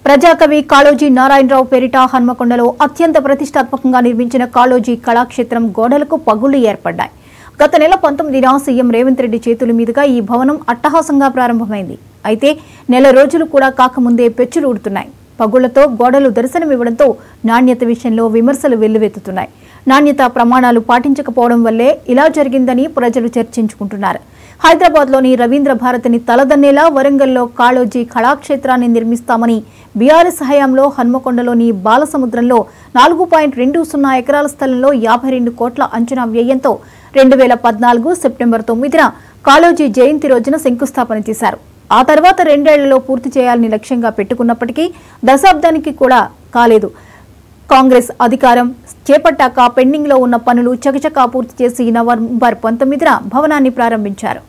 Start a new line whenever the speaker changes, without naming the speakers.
ప్రజాకవి కాళోజీ నారాయణరావు పేరిట హన్మకొండలో అత్యంత ప్రతిష్టాత్మకంగా నిర్మించిన కాళోజీ కళాక్షేత్రం గోడలకు పగుళ్లు ఏర్పడ్డాయి. గత నెల 19న సీఎం రేవంత్ రెడ్డి చేతుల మీదుగా ఈ భవనం అట్టహాసంగా ప్రారంభమైంది. అయితే నెల రోజులు కూడా కాకముందే పెచ్చులు ఊడుతున్నాయి. పగుళ్లతో గోడలు దర్శనమివ్వడంతో నాణ్యత విషయంలో విమర్శలు వెల్లువెత్తుతున్నాయి. నాణ్యత ప్రమాణాలు పాటించకపోవడం వల్లే ఇలా జరిగిందని ప్రజలు చర్చించుకుంటున్నారు. హైదరాబాద్లోని రవీంద్ర భారతిని తలదన్నేలా వరంగల్లో కాళోజీ కళాక్షేత్రాన్ని నిర్మిస్తామని బీఆర్ఎస్ హయాంలో హన్మకొండలోని బాలసముద్రంలో 4.20 ఎకరాల స్థలంలో 52 కోట్ల అంచనా వ్యయంతో 2014 సెప్టెంబర్ 9న కాళోజీ జయంతి రోజున శంకుస్థాపన చేశారు. ఆ తర్వాత 2 ఏళ్లలో పూర్తి చేయాలని లక్ష్యంగా పెట్టుకున్నప్పటికీ దశాబ్దానికి కూడా కాలేదు. కాంగ్రెస్ అధికారం చేపట్టాక పెండింగ్లో ఉన్న పనులు చకచకా పూర్తి చేసి నవంబర్ 19న భవనాన్ని ప్రారంభించారు.